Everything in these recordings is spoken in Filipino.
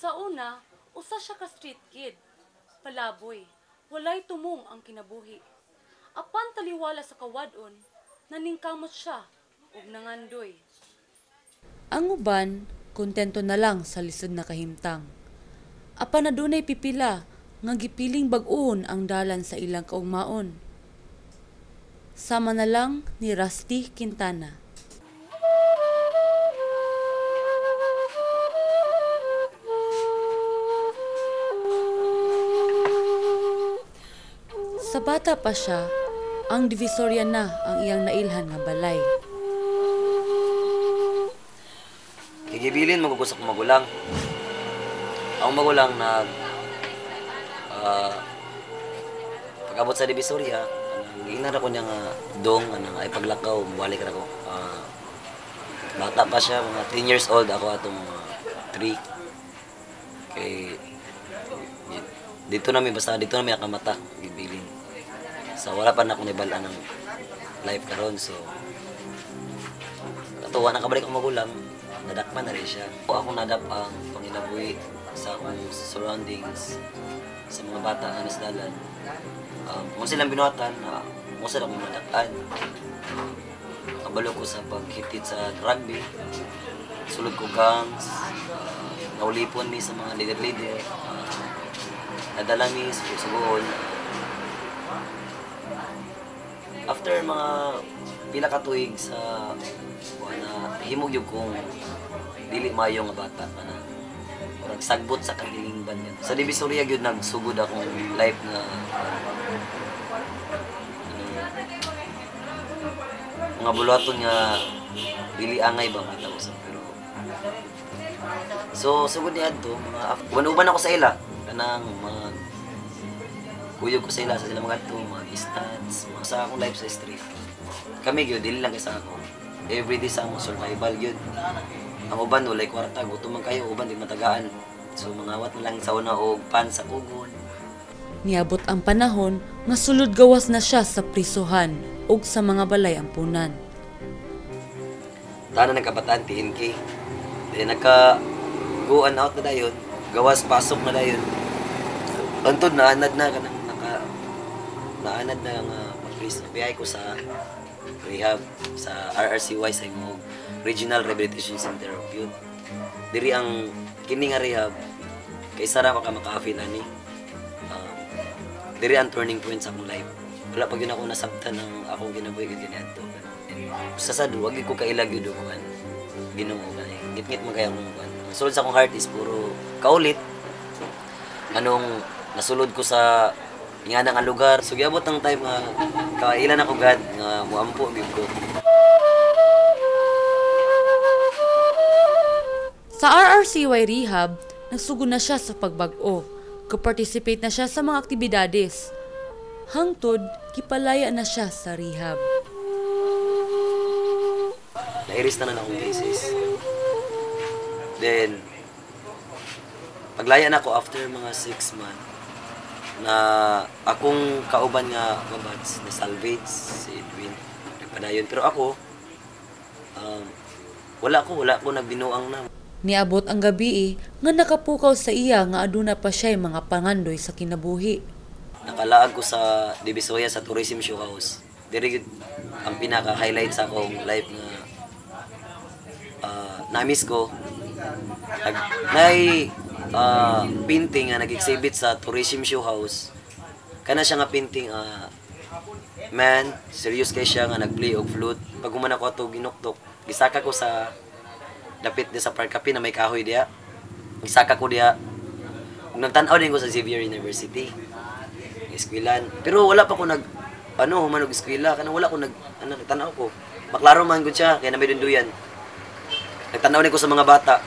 Sa una, usa siya ka street kid. Palaboy, walay tumong ang kinabuhi. Apan taliwala sa kawadon, naningkamot siya ug nangandoy. Ang uban, kontento na lang sa lisod na kahimtang. Apan adunay pipila nga gipiling bag-ohon ang dalan sa ilang kaugmaon. Sama na lang ni Rusty Quintana. Sa bata pa siya, ang Divisoria na ang iyang nailhan nga balay. Kigibilin magugusok ko magulang. Ang magulang na pag-abot sa Divisoria, giingnan ako niya nga dong ay paglakaw, balik ako. Bata pa siya, mga 10 years old ako atong mga 3. Kay dito namin nakamata gibilin. So wala pa na akong nibalaan ng life karon, so katuwa nakabalik ang magulang, nadakpan na rin siya. Ako nadap ang panginabuhi sa akong surroundings, sa mga bata na nasdalan. Kung silang binuhatan, kung sila akong madakaan. Kabalo ko sa paghitit sa rugby, sulod ko gangs, naulipon mi sa mga leader-leader, nadala mi sa sugoon. After mga pila ka tuig sa himog yung kong dili mayo nga bata kana murag sagbot sa kanilang banyan. Sa Divisoria gyud nagsugod akong life nga mga bulaton nga dili angay ba kita usap, pero so sugod niya adto mga uban ako sa ila kanang mga kuyog ko sa ila sa sila mga adto mga stats mga sa akong life sa street. Kami gyud dili lang kaysa ako everyday sa among survival gyud. Ang uban walay kwarta, gutom man kayo, uban di matagaan. So mangawat na lang sa una og pan sa kugon. Niabot ang panahon nga sulod gawas na siya sa prisuhan ug sa mga balay ampunan. Tanan nagkabataan TNK. Then nagka-go and out na dayon, gawas pasok na dayon. Antod naanad na kanang naanad na nga mag-priso. Biyay ko sa rehab sa RRCY sa imong Regional Rehabilitation Center of Youth. Diri ang kini nga rehab kay sara ka maka-feel ani. Diri ang turning point sa akong life. Wala pag yun ako nasabtan ng akong ginabuhi gid kaniadto. Sa sad wag ko kailag gyud ko kan. Ginoo kanay. Gitgit man kay akong kan. Ang sulod sa akong heart is puro kaulit. Anong nasulod ko sa nga nga lugar. So giabot ang time nga kailan ako God nga muampo gyud ko. Sa RRCY Rehab, nagsugod na siya sa pagbag-o. Kaparticipate na siya sa mga aktibidades. Hangtod, kipalaya na siya sa rehab. Nairis na akong cases. Then, paglaya na ako after mga 6 months, na akong kauban nga kabats na salvage si Edwin nagpadayon, pero ako wala ko nagbinuang na. Niabot ang gabi nga nakapukaw sa iya nga aduna pa siya mga pangandoy sa kinabuhi. Nakalaag ko sa Divisoria sa Tourism Show House. Diri ang pinaka-highlight sa akong life nga na-miss ko. Painting nga nag-exhibit sa Tourism Show House. Kana siya nga painting man, serious kay siya nga nag-play og flute. Pag human ako ato ginuktok, gisaka ko sa dapit di sa Park Cafe na may kahoy diya. Gisaka ko diya. Nagtan-aw din ko sa Xavier University. Eskwilan. Pero wala pa ko human og eskwela kana wala ko nagtan-aw ko. Maklaro man gud siya kay na may dunduyan. Nagtan-aw din ko sa mga bata.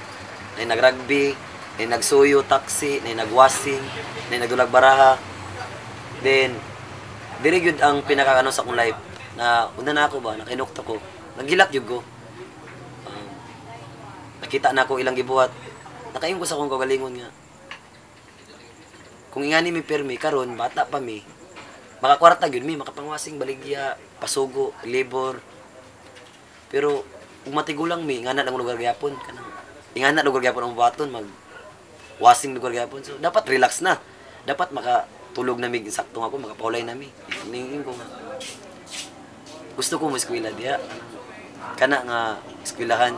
Na nag-rugby, na nagsuyo, taxi, na nagwasing, na nagdulag baraha. Then, diri gyud ang pinaka sa akong life na una na ako ba, nakainukta ko. Naghilak gyud ko. Nakita na ako ilang gibuhat. Nakaingon ko sa akong kagalingon nga. Kung ingani mi permi karon bata pa mi. Makakwarta gyud mi, makapangwasing baligya, pasugo, labor. Pero kung matigulang mi, ingana lang lugar gyapon kanang ingana lugar gyapon ang buhaton wasing lugar gyapon. So dapat relax na. Dapat makatulog na mig sakto ako, makapahulay na mi. Ningin ko nga. Gusto ko mo eskwela diya. Kana nga eskwelahan.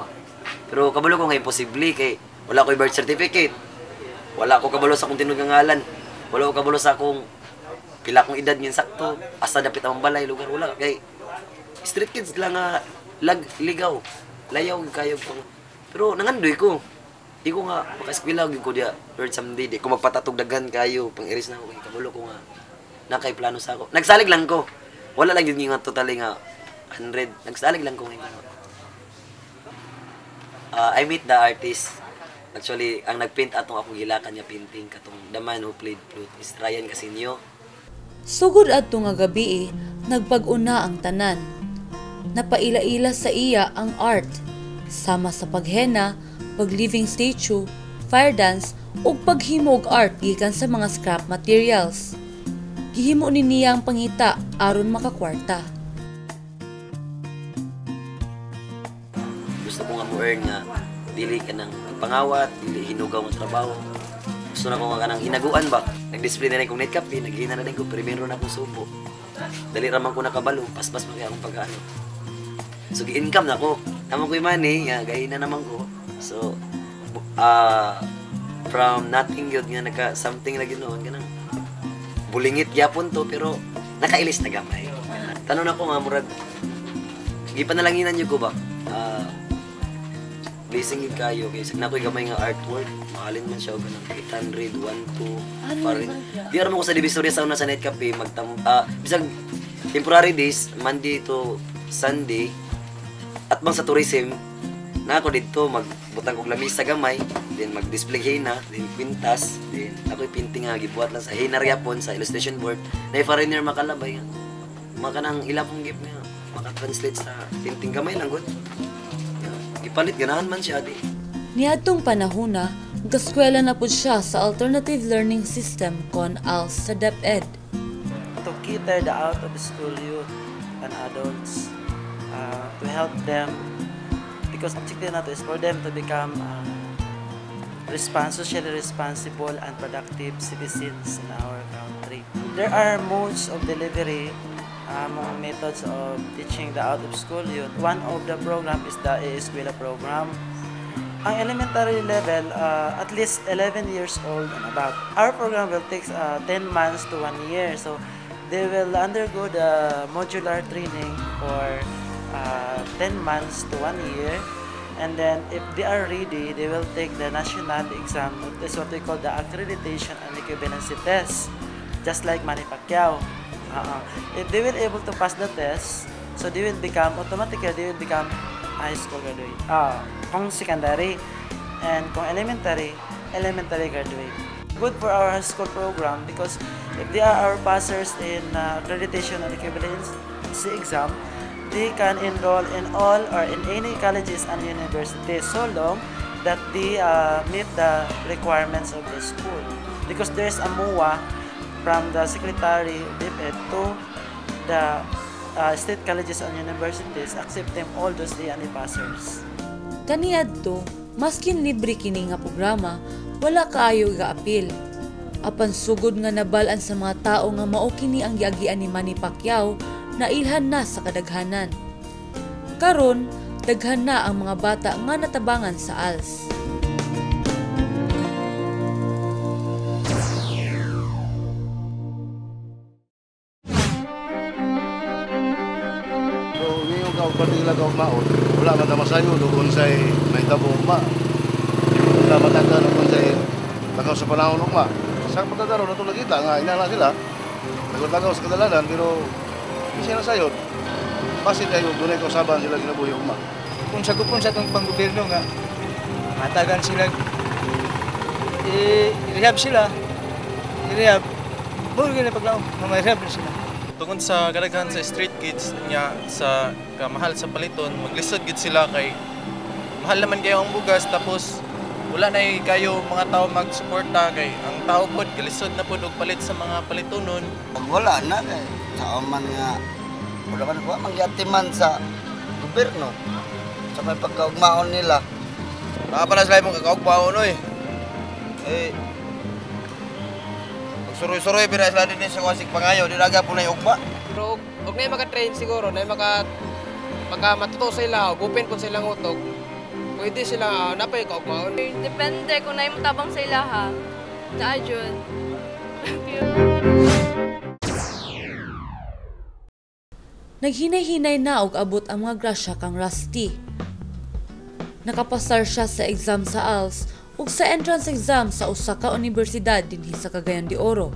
Pero kabalo ko nga imposible kay wala ko birth certificate. Wala ko kabalo sa akong tinud nga ngalan. Wala ko kabalo sa akong pila kong edad ngin sakto. Asa dapit ang balay lugar wala kay street kids lang nga ligaw. Layaw kayo ko. Pero nangandoy ko. Di ko nga maka-eskwela ko dia Lord someday. Di ko magpatatog daghan kayo pang iris na ako kay kabalo ko nga nakay plano sa ako. Nagsalig lang ko. Wala lang yun nga totally nga 100. Nagsalig lang ko ngayon. I meet the artist. Actually, ang nagpaint atong akong gilakan niya painting katong the man who played flute is Ryan Casinio. Sugod adto nga gabi, nagpag-una ang tanan. Napaila-ila sa iya ang art, sama sa paghena, pag-living statue, fire dance, ug paghimo og art gikan sa mga scrap materials. Gihimo ni niya ang pangita aron makakwarta. Gusto ko nga mo-earn nga dili ka ng pangawat, dili hinugaw mo trabaho. Gusto na ko nga kanang hinaguan ba. Nag-display na rin kong nightcap, naghihina na rin ko, primero na akong subo. Dali raman ko nakabalo, paspas mo kaya akong pag-ano. So, gi-income na ko. Naman ko yung money, gahina naman ko. So, from nothing yun, nga naka-something na ginoon, ganang bulingit yapon to, pero nakailis na gamay. Tanong ako nga, murag, gipanalanginan nyo ko ba? Blessing yun kayo, kaya na ako'y gamay nga artwork, mahalin man siya, ganang 800, 1, 2, parin. Di aram ako sa Divisoria sa una sa Night Cafe, bisag temporary days, Monday to Sunday, at bang sa tourism, na ako dito, magbutang kong lamis sa gamay, then mag-display hina, then quintas, then ako'y painting nga, gibuhat lang sa hina yapon, sa illustration board, na i-foreigner makalabay, maka nang ilapong gift nga, maka-translate sa painting gamay lang, good. Ipalit, ganahan man siya, di. Niadtong panahona, gaskwela na pud siya sa Alternative Learning System kon ALS sa DepEd. To cater the out-of-school youth and adults, to help them, because objective nato is for them to become socially responsible and productive citizens in our country. There are modes of delivery, mga methods of teaching the out-of-school youth. One of the program is the e-eskwela program. Ang elementary level, at least 11 years old and above. Our program will take 10 months to 1 year. So they will undergo the modular training for 10 months to 1 year. And then if they are ready, they will take the national exam. That is what we call the accreditation and equivalency test. Just like Manny Pacquiao. If they will able to pass the test, so they will become, automatically they will become high school graduate. Kung secondary, and kung elementary graduate. Good for our high school program because if they are our passers in accreditation and equivalency exam, they can enroll in all or in any colleges and universities so long that they meet the requirements of the school. Because there's a MOA from the Secretary of DepEd to the state colleges and universities accepting all those A&E passers. Kaniadto, maskin libre kini nga programa, wala kaayo ga-apil. Apan sugod nga nabalan sa mga tao nga mao kini ang giagian ni Manny Pacquiao na ilhan na sa kadaghanan. Karon, daghan na ang mga bata nga natabangan sa ALS. Lagaw maon, wala man masayo doon sa may tabo ma. Wala matanda doon sa lagaw sa panahon ma. Sa patadaro na to kita nga inana sila. Naglagaw sa kadalanan pero hindi na sayod. Basit kayo dunay ko saban sila ginabuhi ma. Kung sagupon sa itong panggobyerno nga matagan sila i-rehab sila. I-rehab. Muro gina paglaom, ma-rehab sila. Tungkol sa kadaghan sa street kids niya sa kamahal sa paliton, maglisod gid sila kay mahal naman kayo ang bugas tapos wala na kayo mga tao magsuporta kay ang tao pod galisod na pod og palit sa mga palitonon. Wala na kay tao man nga wala man ko mangyatiman sa gobyerno sa may pagkaugmaon nila. Para sila mong kakaugmaon oy. Eh, magsuroy-suroy bira sila din sa wasig pangayo, di naga po na yung ugma. Pero huwag na yung maka-train siguro, na yung maka matuto sila, gupin po silang utog. Pwede sila, napay kaugmaon. Depende kung na yung tabang sa ila ha. Na ajun. Naghinay-hinay na og abot ang mga grasya kang Rusty. Nakapasar siya sa exam sa ALS ug sa entrance exam sa usa ka universidad dinhi sa Cagayan de Oro.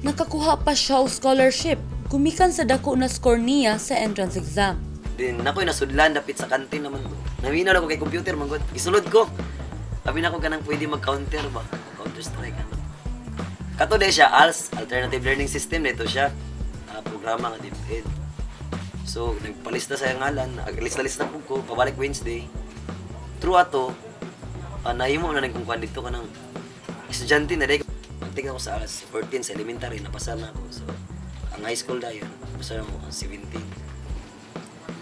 Nakakuha pa siya og scholarship gumikan sa dako na score niya sa entrance exam. Din nakoy nasudlan dapit sa kantin naman ko. Naminaw ako kay computer man gud. Gisulod ko. Abi na ko kanang pwede mag-counter ba? Counter strike ano. Kato de siya ALS, Alternative Learning System dito siya. Programa nga DepEd. So, nagpalista sa ngalan, lista-lista po ko, pabalik Wednesday. True ato, nahimo na nagkungkuhan dito ka ng estudyante na dahil. Magtignan ko sa alas 14 sa elementary, napasa na ako. So, ang high school na yun, napasa na ako 17.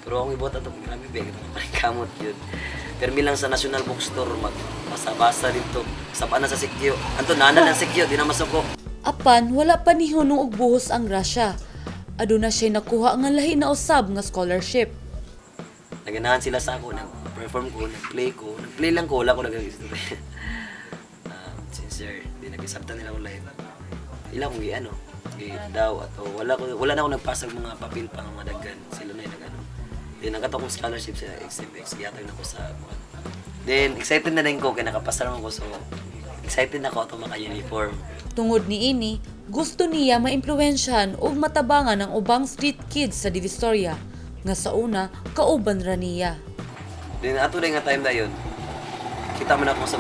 Pero akong ibuhat ato, marami ba, maraming kamot yun. Permi lang sa National Bookstore, magbasa-basa dito. Sapa na sa sikyo. Anto, naanal ng sikyo, di na masuko. Apan, wala pa ni hunong og buhos ang grasya. Aduna siya nakuha nga lahi na usab nga scholarship. Naganahan sila sa ako, nag-perform ko, nag-play ko. Nag-play lang ko, wala ko nag-istorya. Sincere, di nag-isabtan nila ko live. Ilang kong ano, daw ato wala na ako nagpasag mga papel pa nga madaggan. Sila na yung nag-ano. Then nagkato kong scholarship sa XMX, giyatag na ko sa Then excited na din ko, kaya nakapasa naman ko. So excited na ako ato maka-uniform. Tungod ni ini, gusto niya maimpluwensyahan o matabangan ang ubang street kids sa Divisoria, nga sa una, kauban ra niya. Then ato na nga time na yun, kita man ako sa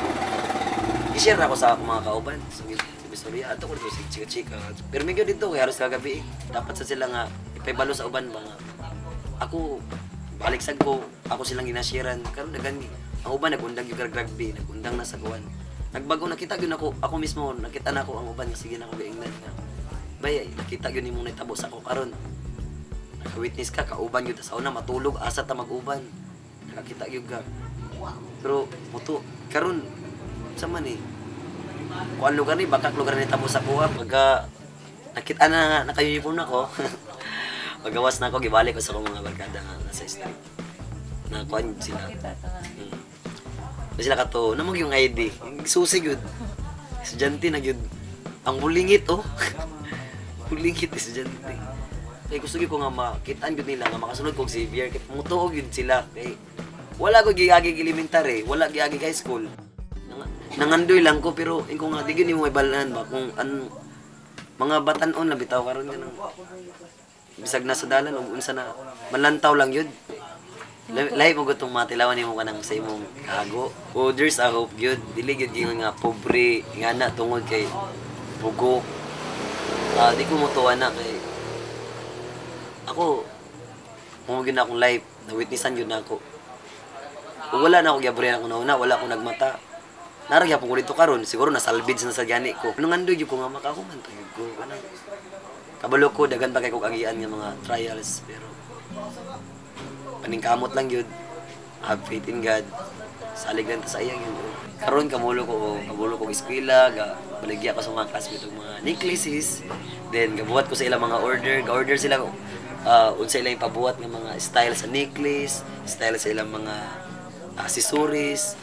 i-share ako sa akong mga kauban. So Divisoria, ato ko dito sa chika-chika. Pero medyo dito, kaya halos kagabi. Dapat sa sila nga, ipay-balo sa uban ba nga. Ako, baliksag ko, ako silang ginashiran. Karon dagan ang uban nagundang yung rugby, nagundang na sa kuwan. Nagbago nakita gyud ako mismo nakita na ako ang uban sige na ako giingnan nga. Bay nakita gyud nimo nitabo sa ako karon. Naka-witness ka kauban gyud sa una matulog asa ta mag-uban. Nakakita gyud ka. Pero muto karon sa man kuan lugar ni baka lugar ni tabo sa kuha pagka nakita na naka-uniform na ako. Pagawas na ako gibalik ko sa akong mga barkada nga sa street. Na kuan sila. Sila kato, namang yung ID, susi yun. Estudyante na yun. Ang bulingit, oh. Bulingit, estudyante. Kaya gusto ko nga makitaan yun nila, nga makasunod ko Xavier. Kaya pumutuog yun sila. Kaya wala ko gigagig elementary, wala gigagig high school. Nangandoy lang ko, pero ko nga, di yun yung may balaan ba? Kung mga batanon na bitaw karon yan. Bisag na sa dalan, unsa na, malantaw lang yun. Lahi mo gutong matilawan nimo kanang sa imong kago. Oh, there's a hope gyud. Dili gyud yung nga pobre nga na tungod kay bugo. Di ko mo tuwa na kay ako mo gyud na akong life, na witnessan gyud na ako. Kung wala na ako giabrihan ako na wala akong nagmata. Naragya po ko dito karon, siguro nasalvage na sa gani ko. Nung andoy gyud ko nga makahuman to gyud ko kanang kabalo ko dagan pa kay kog agian nga mga trials pero paningkamot lang yun. Have faith in God. Salig lang sa iyang yun. Karon kamulo ko eskwela, baligya ko sa mga classmates ng mga necklaces. Then gabuhat ko sa ilang mga order. Ga-order sila unsa ilang pabuhat ng mga style sa necklace, style sa ilang mga accessories,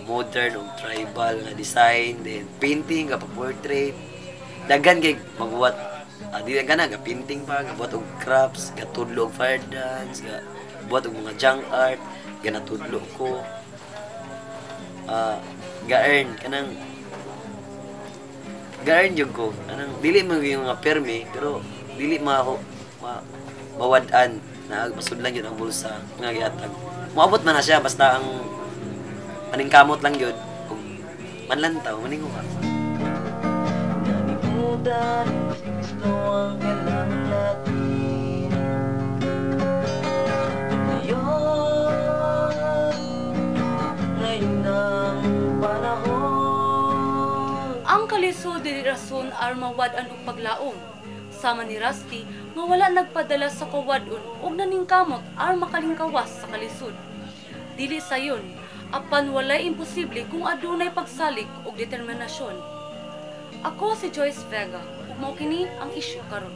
modern o tribal nga design, then painting, portrait. Dagan kay magbuhat di lang kana ga painting pa, gabuhat og crafts, gatudlo og fire dance, buhat og mga junk art, ganatudlo ko. Ga-earn jud ko. Kanang dili mo yung mga permi, pero dili mawad-an na masudlan yun ang bulsa nga gihatag. Moabot man na siya basta ang paningkamot lang yun. Kung manlantaw, maningo ka. Nanimudan, gusto ang kailangan natin. Ang kalisod dili rason aron mawad-an og paglaom. Sama ni Rusty nga wala nagpadala sa kawadon og naningkamot aron makalingkawas sa kalisod. Dili sayon, Apan walay imposible kung adunay pagsalik ug determinasyon. Ako si Joyce Vega ug mao kini ang isyu karon.